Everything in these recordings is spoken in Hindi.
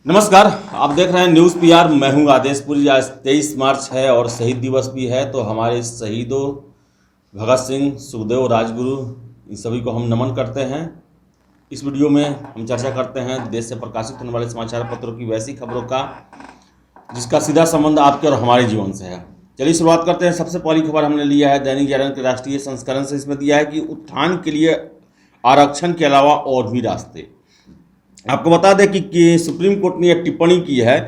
नमस्कार, आप देख रहे हैं न्यूज़ पीआर। मैं हूं आदेशपुरी। आज 23 मार्च है और शहीद दिवस भी है, तो हमारे शहीदों भगत सिंह, सुखदेव, राजगुरु, इन सभी को हम नमन करते हैं। इस वीडियो में हम चर्चा करते हैं देश से प्रकाशित होने वाले समाचार पत्रों की वैसी खबरों का जिसका सीधा संबंध आपके और हमारे जीवन से है। चलिए शुरुआत करते हैं। सबसे पहली खबर हमने लिया है दैनिक जागरण के राष्ट्रीय संस्करण से। इसमें दिया है कि उत्थान के लिए आरक्षण के अलावा और भी रास्ते। आपको बता दें कि सुप्रीम कोर्ट ने यह टिप्पणी की है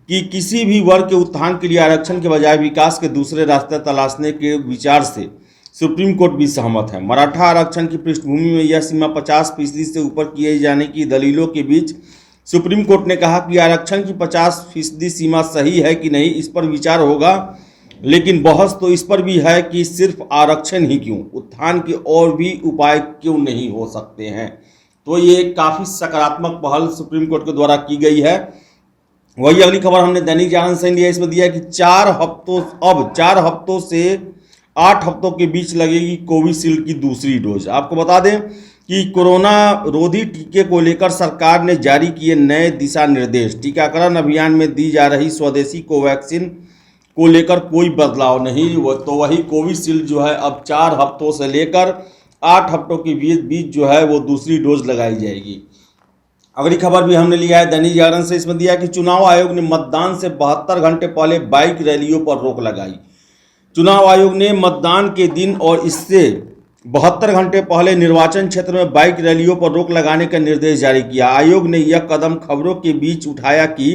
कि किसी भी वर्ग के उत्थान के लिए आरक्षण के बजाय विकास के दूसरे रास्ते तलाशने के विचार से सुप्रीम कोर्ट भी सहमत है। मराठा आरक्षण की पृष्ठभूमि में यह सीमा 50% से ऊपर किए जाने की दलीलों के बीच सुप्रीम कोर्ट ने कहा कि आरक्षण की 50% सीमा सही है कि नहीं, इस पर विचार होगा, लेकिन बहस तो इस पर भी है कि सिर्फ आरक्षण ही क्यों, उत्थान के और भी उपाय क्यों नहीं हो सकते हैं। तो ये काफ़ी सकारात्मक पहल सुप्रीम कोर्ट के द्वारा की गई है। वही अगली खबर हमने दैनिक जागरण से लिया। इसमें दिया है कि 4 हफ्तों से 8 हफ्तों के बीच लगेगी कोविशील्ड की दूसरी डोज। आपको बता दें कि कोरोना रोधी टीके को लेकर सरकार ने जारी किए नए दिशा निर्देश। टीकाकरण अभियान में दी जा रही स्वदेशी कोवैक्सीन को लेकर कोई बदलाव नहीं। तो वही कोविशील्ड जो है अब 4 हफ्तों से लेकर 8 हफ्तों के बीच जो है वो दूसरी डोज लगाई जाएगी। अगली खबर भी हमने लिया है दैनिक जागरण से। इसमें दिया है कि चुनाव आयोग ने मतदान से 72 घंटे पहले बाइक रैलियों पर रोक लगाई। चुनाव आयोग ने मतदान के दिन और इससे 72 घंटे पहले निर्वाचन क्षेत्र में बाइक रैलियों पर रोक लगाने का निर्देश जारी किया। आयोग ने यह कदम खबरों के बीच उठाया कि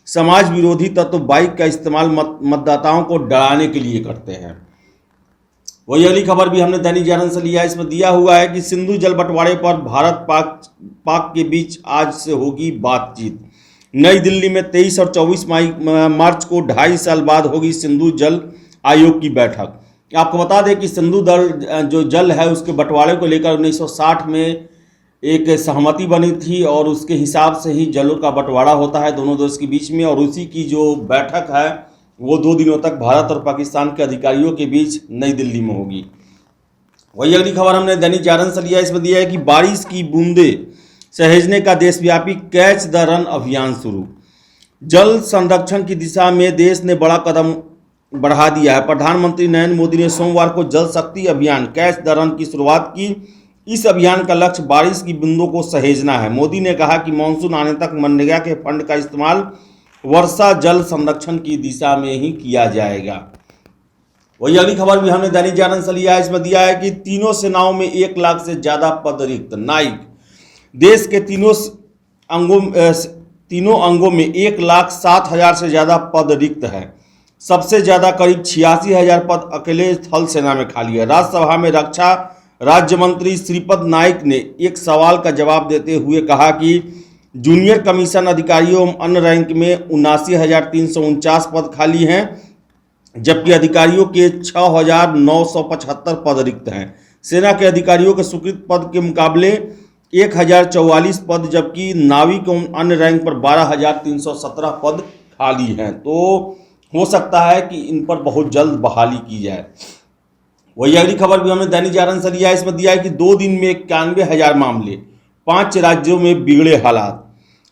समाज विरोधी तत्व बाइक का इस्तेमाल मतदाताओं को डराने के लिए करते हैं। वही अगली खबर भी हमने दैनिक जागरण से लिया है। इसमें दिया हुआ है कि सिंधु जल बंटवारे पर भारत पाक के बीच आज से होगी बातचीत। नई दिल्ली में 23 और 24 मार्च को 2.5 साल बाद होगी सिंधु जल आयोग की बैठक। आपको बता दें कि सिंधु जो जल है उसके बंटवारे को लेकर 1960 में एक सहमति बनी थी और उसके हिसाब से ही जलों का बंटवारा होता है दोनों देश के बीच में, और उसी की जो बैठक है वो 2 दिनों तक भारत और पाकिस्तान के अधिकारियों के बीच नई दिल्ली में होगी। वही अगली खबर हमने दैनिक जागरण से लिया। इसमें दिया है कि बारिश की बूंदें सहेजने का देशव्यापी कैच द रन अभियान शुरू। जल संरक्षण की दिशा में देश ने बड़ा कदम बढ़ा दिया है। प्रधानमंत्री नरेंद्र मोदी ने सोमवार को जल शक्ति अभियान कैच द रन की शुरुआत की। इस अभियान का लक्ष्य बारिश की बूंदों को सहेजना है। मोदी ने कहा कि मानसून आने तक मनरेगा के फंड का इस्तेमाल वर्षा जल संरक्षण की दिशा में ही किया जाएगा। वही अगली खबर भी हमने दैनिक जागरण से लिया है। इसमें दिया है कि तीनों सेनाओं में 1 लाख से ज़्यादा पद रिक्त। नाइक देश के तीनों अंगों में 1,07,000 से ज़्यादा पद रिक्त है। सबसे ज़्यादा करीब 86,000 पद अकेले थल सेना में खाली है। राज्यसभा में रक्षा राज्य मंत्री श्रीपद नाइक ने एक सवाल का जवाब देते हुए कहा कि जूनियर कमीशन अधिकारियों अन्य रैंक में 79,349 पद खाली हैं, जबकि अधिकारियों के 6,975 पद रिक्त हैं। सेना के अधिकारियों के स्वीकृत पद के मुकाबले 1,044 पद, जबकि नाविक एवं अन्य रैंक पर 12,317 पद खाली हैं। तो हो सकता है कि इन पर बहुत जल्द बहाली की जाए। वही अगली खबर भी हमने दैनिक जागरण से लिया है। इसमें दिया है कि 2 दिन में 91,000 मामले, 5 राज्यों में बिगड़े हालात।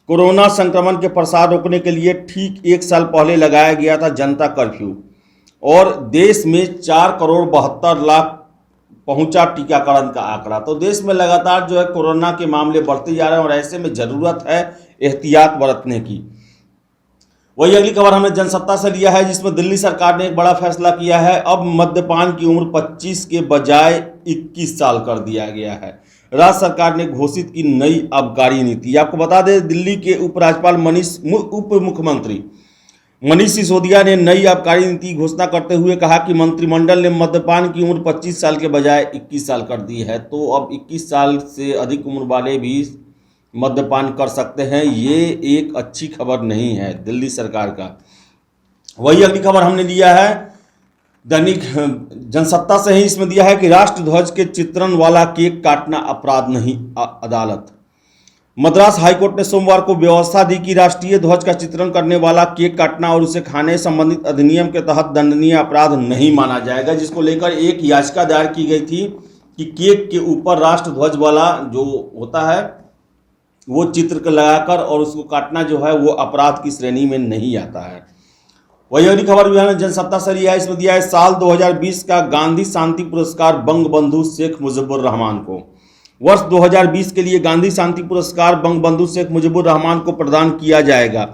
कोरोना संक्रमण के प्रसार रोकने के लिए ठीक 1 साल पहले लगाया गया था जनता कर्फ्यू, और देश में 4,72,00,000 पहुंचा टीकाकरण का आंकड़ा। तो देश में लगातार जो है कोरोना के मामले बढ़ते जा रहे हैं और ऐसे में ज़रूरत है एहतियात बरतने की। वही अगली खबर हमने जनसत्ता से लिया है, जिसमें दिल्ली सरकार ने एक बड़ा फैसला किया है। अब मद्यपान की उम्र 25 के बजाय 21 साल कर दिया गया है। राज्य सरकार ने घोषित की नई आबकारी नीति। आपको बता दें दिल्ली के उपराज्यपाल उप मुख्यमंत्री मनीष सिसोदिया ने नई आबकारी नीति की घोषणा करते हुए कहा कि मंत्रिमंडल ने मद्यपान की उम्र 25 साल के बजाय 21 साल कर दी है। तो अब 21 साल से अधिक उम्र वाले भी मद्यपान कर सकते हैं। ये एक अच्छी खबर नहीं है दिल्ली सरकार का। वही अगली खबर हमने लिया है दैनिक जनसत्ता से ही। इसमें दिया है कि राष्ट्रध्वज के चित्रण वाला केक काटना अपराध नहीं, अदालत। मद्रास हाईकोर्ट ने सोमवार को व्यवस्था दी कि राष्ट्रीय ध्वज का चित्रण करने वाला केक काटना और उसे खाने संबंधित अधिनियम के तहत दंडनीय अपराध नहीं माना जाएगा, जिसको लेकर एक याचिका दायर की गई थी कि केक के ऊपर राष्ट्रध्वज वाला जो होता है वो चित्र लगाकर और उसको काटना जो है वो अपराध की श्रेणी में नहीं आता है। वही अगली खबर भी है जनसत्ता से लिया है, इसमें दिया है साल 2020 का गांधी शांति पुरस्कार बंगबंधु शेख मुजीबुर रहमान को। वर्ष 2020 के लिए गांधी शांति पुरस्कार बंगबंधु शेख मुजीबुर रहमान को प्रदान किया जाएगा।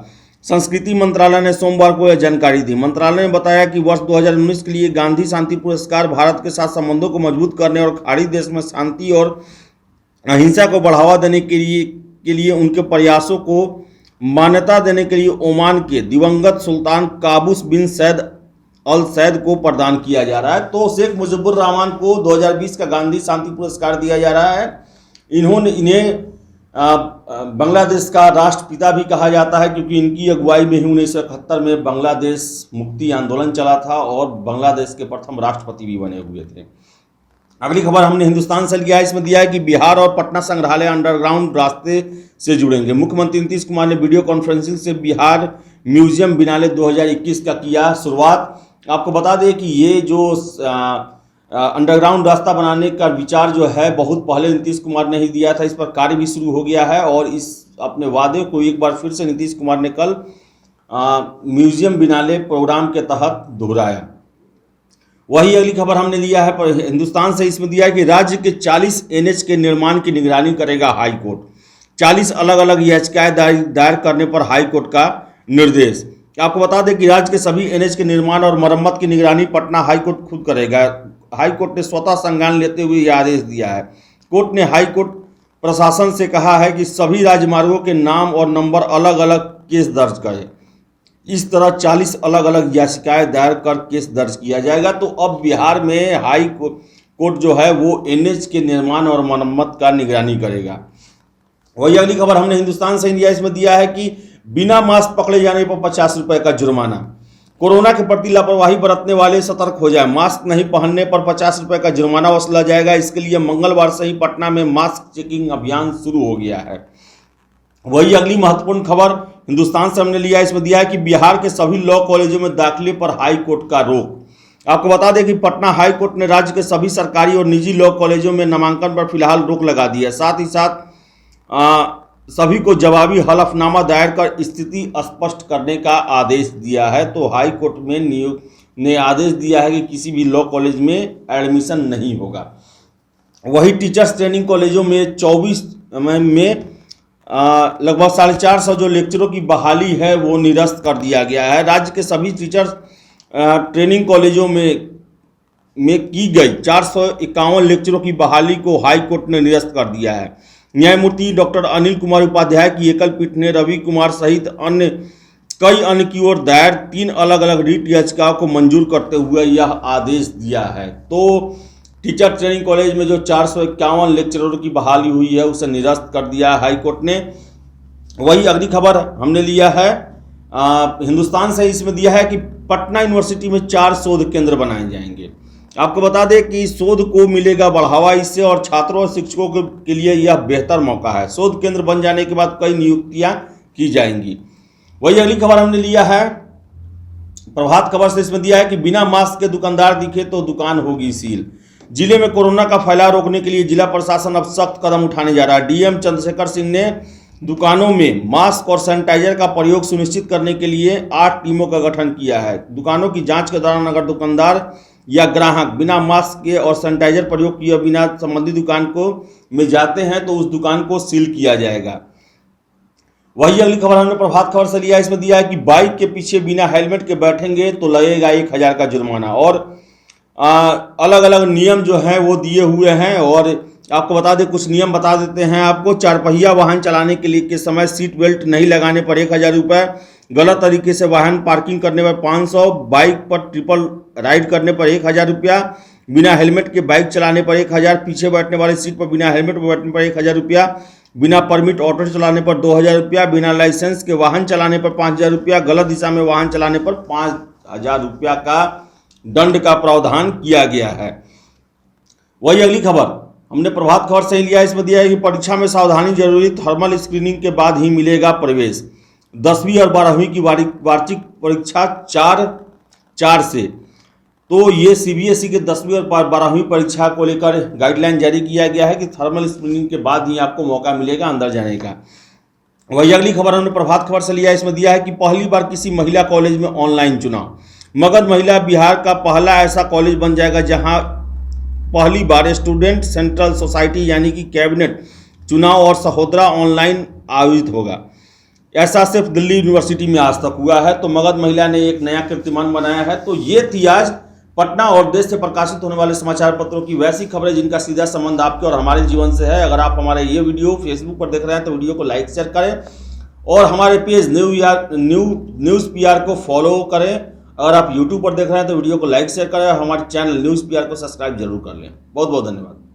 संस्कृति मंत्रालय ने सोमवार को यह जानकारी दी। मंत्रालय ने बताया कि वर्ष 2019 के लिए गांधी शांति पुरस्कार भारत के साथ संबंधों को मजबूत करने और खाड़ी देश में शांति और अहिंसा को बढ़ावा देने के लिए उनके प्रयासों को मान्यता देने के लिए ओमान के दिवंगत सुल्तान काबूस बिन सैद अल सैद को प्रदान किया जा रहा है। तो शेख मुजीबुर रहमान को 2020 का गांधी शांति पुरस्कार दिया जा रहा है। इन्हें बांग्लादेश का राष्ट्रपिता भी कहा जाता है, क्योंकि इनकी अगुवाई में ही 1971 में बांग्लादेश मुक्ति आंदोलन चला था और बांग्लादेश के प्रथम राष्ट्रपति भी बने हुए थे। अगली खबर हमने हिंदुस्तान से लिया है, इसमें दिया है कि बिहार और पटना संग्रहालय अंडरग्राउंड रास्ते से जुड़ेंगे। मुख्यमंत्री नीतीश कुमार ने वीडियो कॉन्फ्रेंसिंग से बिहार म्यूजियम बिनाले 2021 का किया शुरुआत। आपको बता दें कि ये जो अंडरग्राउंड रास्ता बनाने का विचार जो है बहुत पहले नीतीश कुमार ने ही दिया था। इस पर कार्य भी शुरू हो गया है और इस अपने वादे को एक बार फिर से नीतीश कुमार ने कल म्यूजियम बिनाले प्रोग्राम के तहत दोहराया। वही अगली खबर हमने लिया है पर हिंदुस्तान से, इसमें दिया है कि राज्य के 40 NH के निर्माण की निगरानी करेगा हाई कोर्ट। 40 अलग अलग याचिकाएं दायर करने पर हाई कोर्ट का निर्देश। आपको बता दें कि राज्य के सभी NH के निर्माण और मरम्मत की निगरानी पटना हाई कोर्ट खुद करेगा। हाई कोर्ट ने स्वतः संज्ञान लेते हुए यह आदेश दिया है। कोर्ट ने हाई कोर्ट प्रशासन से कहा है कि सभी राजमार्गों के नाम और नंबर अलग अलग केस दर्ज करें। इस तरह 40 अलग अलग याचिकाएं दायर कर केस दर्ज किया जाएगा। तो अब बिहार में हाई कोर्ट जो है वो NH के निर्माण और मरम्मत का निगरानी करेगा। वही अगली खबर हमने हिंदुस्तान से लिया, इसमें दिया है कि बिना मास्क पकड़े जाने पर 50 रुपये का जुर्माना। कोरोना के प्रति लापरवाही बरतने वाले सतर्क हो जाए। मास्क नहीं पहनने पर 50 रुपये का जुर्माना वसूला जाएगा। इसके लिए मंगलवार से ही पटना में मास्क चेकिंग अभियान शुरू हो गया है। वही अगली महत्वपूर्ण खबर हिंदुस्तान से हमने लिया, इसमें दिया है कि बिहार के सभी लॉ कॉलेजों में दाखिले पर हाई कोर्ट का रोक। आपको बता दें कि पटना हाई कोर्ट ने राज्य के सभी सरकारी और निजी लॉ कॉलेजों में नामांकन पर फिलहाल रोक लगा दी है। साथ ही साथ सभी को जवाबी हलफनामा दायर कर स्थिति स्पष्ट करने का आदेश दिया है। तो हाई कोर्ट में ने आदेश दिया है कि किसी भी लॉ कॉलेज में एडमिशन नहीं होगा। वही टीचर्स ट्रेनिंग कॉलेजों में 24 में लगभग 450 जो लेक्चरों की बहाली है वो निरस्त कर दिया गया है। राज्य के सभी टीचर्स ट्रेनिंग कॉलेजों में की गई 451 लेक्चरों की बहाली को हाई कोर्ट ने निरस्त कर दिया है। न्यायमूर्ति डॉक्टर अनिल कुमार उपाध्याय की एकल पीठ ने रवि कुमार सहित कई अन्य की ओर दायर 3 अलग अलग रिट याचिकाओं को मंजूर करते हुए यह आदेश दिया है। तो टीचर ट्रेनिंग कॉलेज में जो 451 लेक्चररों की बहाली हुई है उसे निरस्त कर दिया हाई कोर्ट ने। वही अगली खबर हमने लिया है हिंदुस्तान से, इसमें दिया है कि पटना यूनिवर्सिटी में 4 शोध केंद्र बनाए जाएंगे। आपको बता दें कि शोध को मिलेगा बढ़ावा इससे और छात्रों और शिक्षकों के लिए यह बेहतर मौका है। शोध केंद्र बन जाने के बाद कई नियुक्तियां की जाएंगी। वही अगली खबर हमने लिया है प्रभात खबर से, इसमें दिया है कि बिना मास्क के दुकानदार दिखे तो दुकान होगी सील। जिले में कोरोना का फैलाव रोकने के लिए जिला प्रशासन अब सख्त कदम उठाने जा रहा है। डीएम चंद्रशेखर सिंह ने दुकानों में मास्क और सैनिटाइजर का प्रयोग सुनिश्चित करने के लिए 8 टीमों का गठन किया है। दुकानों की जांच के दौरान अगर दुकानदार या ग्राहक बिना मास्क के और सैनिटाइजर प्रयोग किए बिना संबंधित दुकान को में जाते हैं तो उस दुकान को सील किया जाएगा। वही अगली खबर हमने प्रभात खबर से लिया, इसमें दिया है कि बाइक के पीछे बिना हेलमेट के बैठेंगे तो लगेगा 1000 का जुर्माना। और अलग अलग नियम जो हैं वो दिए हुए हैं और आपको बता दें कुछ नियम बता देते हैं आपको। 4 पहिया वाहन चलाने के लिए के समय सीट बेल्ट नहीं लगाने पर 1000 रुपये, गलत तरीके से वाहन पार्किंग करने पर 500, बाइक पर ट्रिपल राइड करने पर 1000 रुपया, बिना हेलमेट के बाइक चलाने पर 1000, पीछे बैठने वाली सीट पर बिना हेलमेट पर बैठने पर 1000 रुपया, बिना परमिट ऑटो चलाने पर 2000 रुपया, बिना लाइसेंस के वाहन चलाने पर 5000 रुपया, गलत दिशा में वाहन चलाने पर 5000 रुपया का दंड का प्रावधान किया गया है। वही अगली खबर हमने प्रभात खबर से ही लिया, इसमें दिया है कि परीक्षा में सावधानी जरूरी, थर्मल स्क्रीनिंग के बाद ही मिलेगा प्रवेश। 10वीं और 12वीं की वार्षिक परीक्षा 4 से तो ये सीबीएसई के 10वीं और 12वीं परीक्षा को लेकर गाइडलाइन जारी किया गया है कि थर्मल स्क्रीनिंग के बाद ही आपको मौका मिलेगा अंदर जाने का। वही अगली खबर हमने प्रभात खबर से लिया, इसमें दिया है कि पहली बार किसी महिला कॉलेज में ऑनलाइन चुनाव। मगध महिला बिहार का पहला ऐसा कॉलेज बन जाएगा जहां पहली बार स्टूडेंट सेंट्रल सोसाइटी यानी कि कैबिनेट चुनाव और सहोदरा ऑनलाइन आयोजित होगा। ऐसा सिर्फ दिल्ली यूनिवर्सिटी में आज तक हुआ है। तो मगध महिला ने एक नया कीर्तिमान बनाया है। तो ये थी आज पटना और देश से प्रकाशित होने वाले समाचार पत्रों की वैसी खबरें जिनका सीधा संबंध आपके और हमारे जीवन से है। अगर आप हमारे ये वीडियो फेसबुक पर देख रहे हैं तो वीडियो को लाइक शेयर करें और हमारे पेज न्यूज़ पीआर को फॉलो करें। अगर आप यूट्यूब पर देख रहे हैं तो वीडियो को लाइक शेयर करें और हमारे चैनल न्यूज़ पीआर को सब्सक्राइब जरूर कर लें। बहुत बहुत धन्यवाद।